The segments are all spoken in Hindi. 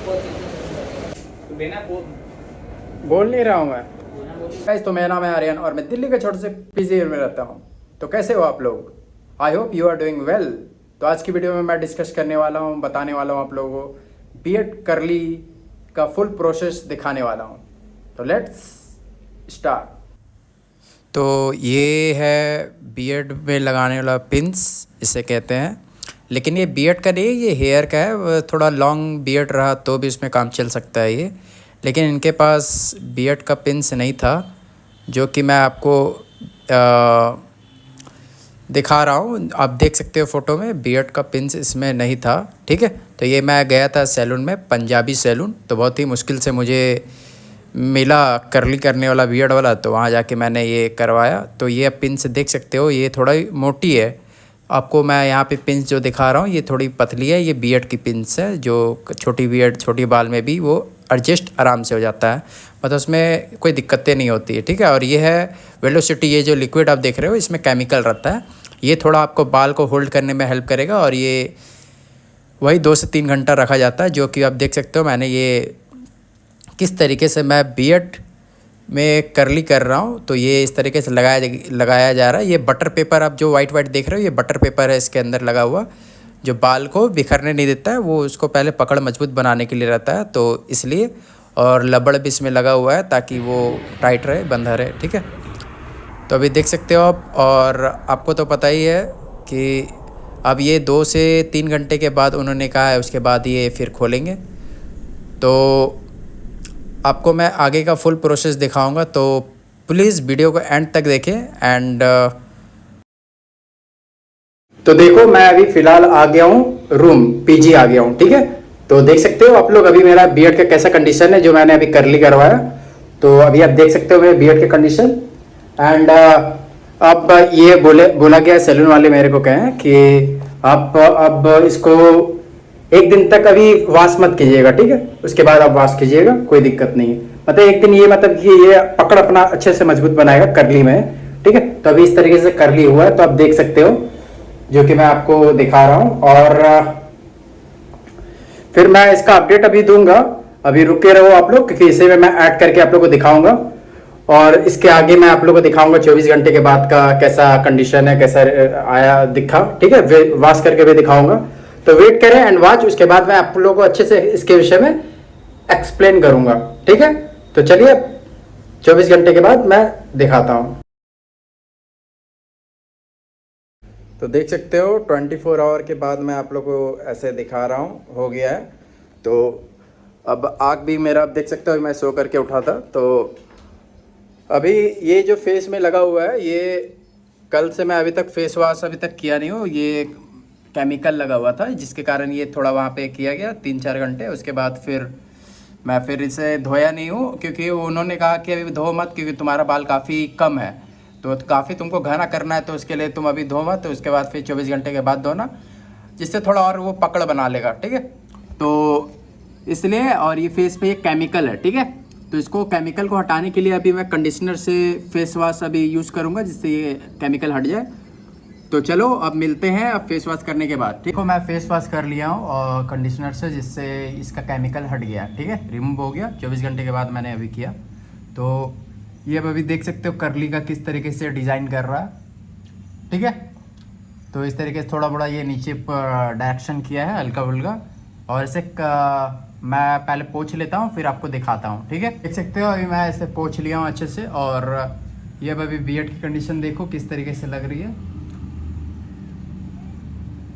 तो बिना बोल नहीं रहा हूँ मैं। गाइस, तो मेरा नाम है आर्यन और मैं दिल्ली के छोटे से पीजी में रहता हूँ। तो कैसे हो आप लोग? I hope you are doing well. तो आज की वीडियो में मैं डिस्कस करने वाला हूँ, बताने वाला हूँ आप लोगों को बीएड करली का फुल प्रोसेस दिखाने वाला हूँ। तो लेट्स स्टार्ट। तो ये है बीएड में लगाने वाला पिंस, इसे कहते हैं। लेकिन ये बीएड का नहीं, ये हेयर का है। थोड़ा लॉन्ग बीएड रहा तो भी इसमें काम चल सकता है ये। लेकिन इनके पास बीएड का पिंस नहीं था, जो कि मैं आपको दिखा रहा हूँ। आप देख सकते हो फ़ोटो में बीएड का पिंस इसमें नहीं था। ठीक है, तो ये मैं गया था सैलून में, पंजाबी सैलून। तो बहुत ही मुश्किल से मुझे मिला करली करने वाला बीएड वाला, तो वहाँ जाके मैंने ये करवाया। तो ये पिंस देख सकते हो, ये थोड़ा मोटी है। आपको मैं यहाँ पे पिंस जो दिखा रहा हूँ ये थोड़ी पतली है। ये बीएड की पिंस है, जो छोटी बीएड छोटी बाल में भी वो एडजस्ट आराम से हो जाता है, मतलब उसमें कोई दिक्कतें नहीं होती है। ठीक है, और ये है वेलोसिटी। ये जो लिक्विड आप देख रहे हो इसमें केमिकल रहता है। ये थोड़ा आपको बाल को होल्ड करने में हेल्प करेगा, और ये वही 2 से 3 घंटा रखा जाता है, जो कि आप देख सकते हो। मैंने ये किस तरीके से मैं बीएड में करली कर रहा हूँ, तो ये इस तरीके से लगाया जा रहा है। ये बटर पेपर आप जो वाइट वाइट देख रहे हो, ये बटर पेपर है इसके अंदर लगा हुआ, जो बाल को बिखरने नहीं देता है। वो उसको पहले पकड़ मजबूत बनाने के लिए रहता है, तो इसलिए। और लबड़ भी इसमें लगा हुआ है ताकि वो टाइट रहे, बंधा रहे। ठीक है, तो अभी देख सकते हो आप। और आपको तो पता ही है कि अब ये 2 से 3 घंटे के बाद उन्होंने कहा है, उसके बाद ये फिर खोलेंगे। तो आपको मैं आगे का फुल प्रोसेस दिखाऊंगा, तो प्लीज़ वीडियो को एंड तक देखें। एंड तो देखो, मैं अभी फ़िलहाल आ गया हूँ रूम, पीजी आ गया हूँ। ठीक है, तो देख सकते हो आप लोग अभी मेरा बीएड का कैसा कंडीशन है, जो मैंने अभी करली करवाया। तो अभी आप देख सकते हो मेरे बीएड के कंडीशन। एंड अब ये बोला गया सैलून वाले मेरे को कहें कि आप अब इसको 1 दिन तक अभी वॉश मत कीजिएगा। ठीक है, उसके बाद आप वॉश कीजिएगा, कोई दिक्कत नहीं है। मतलब 1 दिन ये, मतलब कि ये पकड़ अपना अच्छे से मजबूत बनाएगा करली में। ठीक है, तो अभी इस तरीके से करली हुआ है, तो आप देख सकते हो, जो कि मैं आपको दिखा रहा हूं। और फिर मैं इसका अपडेट अभी दूंगा। अभी रुके रहो आप लोग, क्योंकि इसे में मैं ऐड करके आप लोग को दिखाऊंगा। और इसके आगे मैं आप लोग को दिखाऊंगा 24 घंटे के बाद का कैसा कंडीशन है, कैसा आया दिखा। ठीक है, वॉश करके भी दिखाऊंगा। तो वेट करें एंड वॉच, उसके बाद मैं आप लोगों को अच्छे से इसके विषय में एक्सप्लेन करूंगा। ठीक है, तो चलिए 24 घंटे के बाद मैं दिखाता हूं। तो देख सकते हो 24 आवर के बाद मैं आप लोगों को ऐसे दिखा रहा हूँ, हो गया है। तो अब आँख भी मेरा आप देख सकते हो, मैं सो करके उठा था। तो अभी ये जो फेस में लगा हुआ है, ये कल से मैं अभी तक फेस वॉश अभी तक किया नहीं हूँ। ये केमिकल लगा हुआ था, जिसके कारण ये थोड़ा वहाँ पे किया गया 3-4 घंटे। उसके बाद फिर मैं फिर इसे धोया नहीं हूँ, क्योंकि उन्होंने कहा कि अभी धो मत, क्योंकि तुम्हारा बाल काफ़ी कम है, तो काफ़ी तुमको घना करना है, तो उसके लिए तुम अभी धो मत। तो उसके बाद फिर 24 घंटे के बाद धोना, जिससे थोड़ा और वो पकड़ बना लेगा। ठीक है, तो इसलिए। और ये फेस पे एक केमिकल है। ठीक है, तो इसको केमिकल को हटाने के लिए अभी मैं कंडीशनर से फेस वॉश अभी यूज़ करूँगा, जिससे ये केमिकल हट जाए। तो चलो अब मिलते हैं अब फेस वॉश करने के बाद। ठीक है, मैं फेस वॉश कर लिया हूँ और कंडीशनर से, जिससे इसका केमिकल हट गया। ठीक है, रिमूव हो गया। 24 घंटे के बाद मैंने अभी किया। तो ये अब अभी देख सकते हो करली का किस तरीके से डिज़ाइन कर रहा है। ठीक है, तो इस तरीके से थोड़ा बड़ा ये नीचे डायरेक्शन किया है हल्का फुल्का। और इसे मैं पहले पोंछ लेता हूँ, फिर आपको दिखाता हूँ। ठीक है, देख सकते हो अभी मैं इसे पोंछ लिया हूँ अच्छे से। और ये अब अभी बीएड की कंडीशन देखो किस तरीके से लग रही है।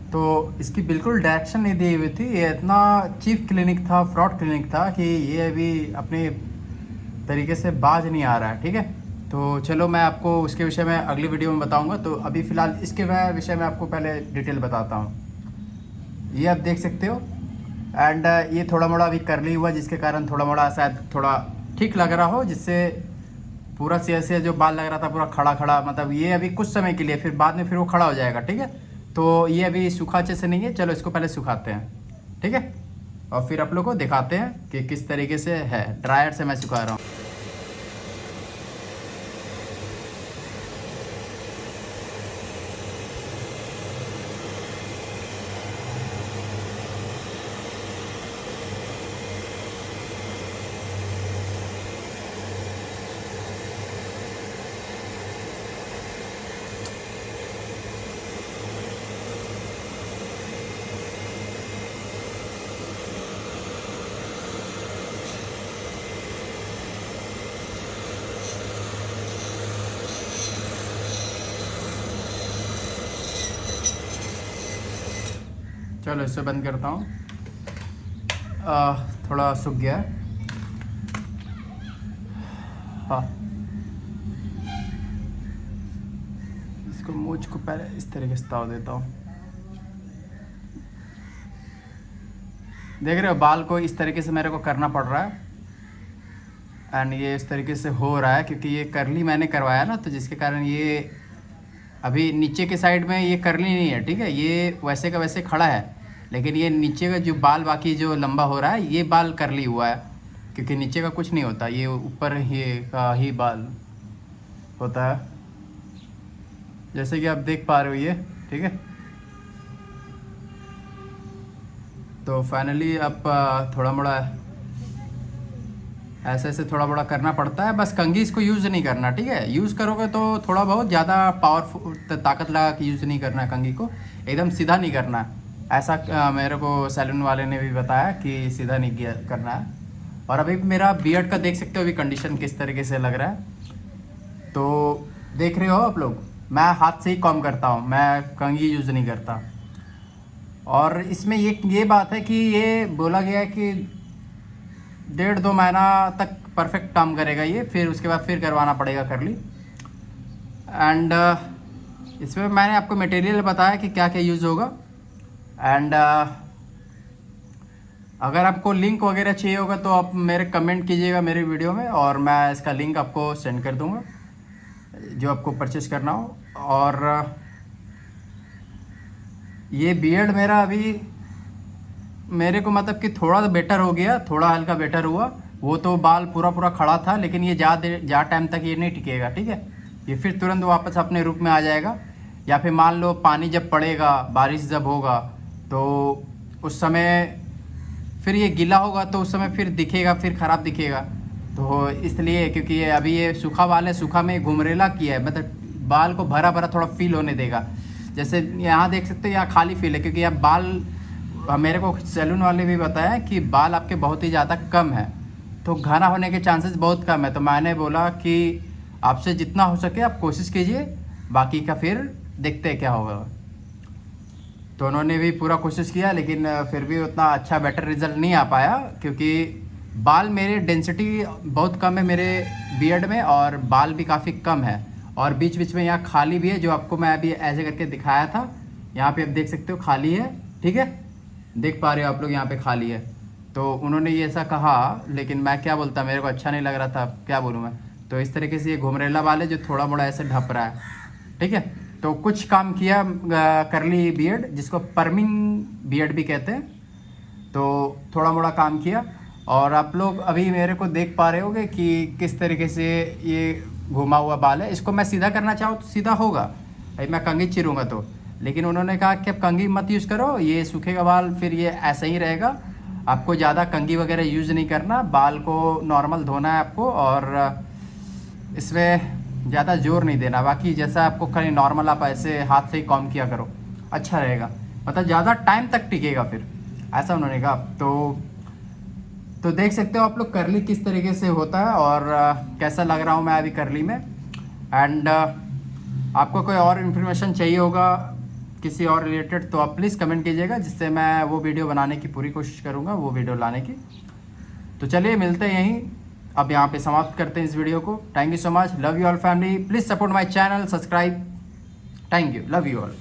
तो इसकी बिल्कुल डायरेक्शन नहीं दी हुई थी। ये इतना चीप क्लिनिक था, फ्रॉड क्लिनिक था, कि ये अभी अपने तरीके से बाज नहीं आ रहा है। ठीक है, तो चलो मैं आपको उसके विषय में अगली वीडियो में बताऊंगा। तो अभी फ़िलहाल इसके विषय में आपको पहले डिटेल बताता हूँ। ये आप देख सकते हो। एंड ये थोड़ा मोड़ा अभी करली हुआ, जिसके कारण थोड़ा मोड़ा शायद थोड़ा ठीक लग रहा हो, जिससे पूरा से जो बाल लग रहा था पूरा खड़ा खड़ा, मतलब ये अभी कुछ समय के लिए, फिर बाद में फिर वो खड़ा हो जाएगा। ठीक है, तो ये अभी सूखा अच्छे से नहीं है। चलो इसको पहले सुखाते हैं। ठीक है, और फिर आप लोग को दिखाते हैं कि किस तरीके से है। ड्रायर से मैं सुखा रहा हूँ। चलो इससे बंद करता हूँ। थोड़ा सूख गया है। हाँ, इसको मूंछ को पहले इस तरीके से ताव देता हूँ। देख रहे हो बाल को इस तरीके से मेरे को करना पड़ रहा है एंड ये इस तरीके से हो रहा है क्योंकि ये करली मैंने करवाया ना, तो जिसके कारण ये अभी नीचे के साइड में ये करली नहीं है, ठीक है। ये वैसे का वैसे खड़ा है, लेकिन ये नीचे का जो बाल बाकी जो लंबा हो रहा है ये बाल करली हुआ है, क्योंकि नीचे का कुछ नहीं होता, ये ऊपर ये का ही बाल होता है, जैसे कि आप देख पा रहे हो ये, ठीक है। तो फाइनली अब थोड़ा मोड़ा ऐसे ऐसे थोड़ा बड़ा करना पड़ता है, बस कंघी इसको यूज़ नहीं करना, ठीक है। यूज़ करोगे तो थोड़ा बहुत ज़्यादा पावरफुल ताकत लगा के यूज़ नहीं करना है, कंघी को एकदम सीधा नहीं करना है। ऐसा मेरे को सैलून वाले ने भी बताया कि सीधा नहीं किया करना है। और अभी मेरा बियर्ड का देख सकते हो अभी कंडीशन किस तरीके से लग रहा है। तो देख रहे हो आप लोग, मैं हाथ से ही कॉम करता हूँ, मैं कंघी यूज़ नहीं करता। और इसमें ये बात है कि ये बोला गया है कि 1.5-2 महीना तक परफेक्ट काम करेगा ये, फिर उसके बाद फिर करवाना पड़ेगा करली। एंड इसमें मैंने आपको मटेरियल बताया कि क्या क्या यूज़ होगा। एंड अगर आपको लिंक वगैरह चाहिए होगा तो आप मेरे कमेंट कीजिएगा मेरे वीडियो में, और मैं इसका लिंक आपको सेंड कर दूंगा जो आपको परचेस करना हो। और ये बियर्ड मेरा अभी मेरे को मतलब कि थोड़ा बेटर हो गया, थोड़ा हल्का बेटर हुआ। वो तो बाल पूरा खड़ा था, लेकिन ये ज़्यादा टाइम तक ये नहीं टिकेगा, ठीक है। ये फिर तुरंत वापस अपने रूप में आ जाएगा, या फिर मान लो पानी जब पड़ेगा, बारिश जब होगा तो उस समय फिर ये गीला होगा तो उस समय फिर दिखेगा, फिर ख़राब दिखेगा। तो इसलिए क्योंकि ये अभी ये सूखा बाल है, सूखा में घुमरेला किया है, मतलब बाल को भरा भरा थोड़ा फील होने देगा। जैसे यहाँ देख सकते हो यहाँ खाली फील है, क्योंकि यहाँ बाल मेरे को सैलून वाले भी बताया कि बाल आपके बहुत ही ज़्यादा कम है, तो घना होने के चांसेस बहुत कम है। तो मैंने बोला कि आपसे जितना हो सके आप कोशिश कीजिए, बाकी का फिर देखते हैं क्या होगा। तो उन्होंने भी पूरा कोशिश किया, लेकिन फिर भी उतना अच्छा बेटर रिजल्ट नहीं आ पाया, क्योंकि बाल मेरे डेंसिटी बहुत कम है मेरे बियर्ड में, और बाल भी काफ़ी कम है, और बीच बीच में यहाँ खाली भी है, जो आपको मैं अभी ऐसे करके दिखाया था। यहाँ पे आप देख सकते हो खाली है, ठीक है, देख पा रहे हो आप लोग, यहाँ पे खाली है। तो उन्होंने ये ऐसा कहा, लेकिन मैं क्या बोलता, मेरे को अच्छा नहीं लग रहा था, क्या बोलूँ मैं। तो इस तरीके से ये घुमरेला बाल है जो थोड़ा मोड़ा ऐसे ढप रहा है, ठीक है। तो कुछ काम किया करली बियर्ड, जिसको परमिंग बियर्ड भी कहते हैं, तो थोड़ा मोड़ा काम किया। और आप लोग अभी मेरे को देख पा रहे होगे कि किस तरीके से ये घुमा हुआ बाल है। इसको मैं सीधा करना चाहूँ तो सीधा होगा भाई, मैं कंघी चिरूँगा तो, लेकिन उन्होंने कहा कि अब कंघी मत यूज़ करो, ये सूखेगा बाल, फिर ये ऐसे ही रहेगा, आपको ज़्यादा कंघी वगैरह यूज़ नहीं करना, बाल को नॉर्मल धोना है आपको, और इसमें ज़्यादा जोर नहीं देना। बाकी जैसा आपको खाली नॉर्मल आप ऐसे हाथ से ही कॉम किया करो, अच्छा रहेगा, मतलब ज़्यादा टाइम तक टिकेगा फिर, ऐसा उन्होंने कहा। तो देख सकते हो आप लोग करली किस तरीके से होता है, और कैसा लग रहा हूँ मैं अभी करली में। एंड आपको कोई और इन्फॉर्मेशन चाहिए होगा किसी और रिलेटेड, तो आप प्लीज़ कमेंट कीजिएगा, जिससे मैं वो वीडियो बनाने की पूरी कोशिश करूँगा, वो वीडियो लाने की। तो चलिए मिलते हैं यहीं, अब यहाँ पे समाप्त करते हैं इस वीडियो को। Thank you so much, love you all family, please support my channel, subscribe, thank you, love you all.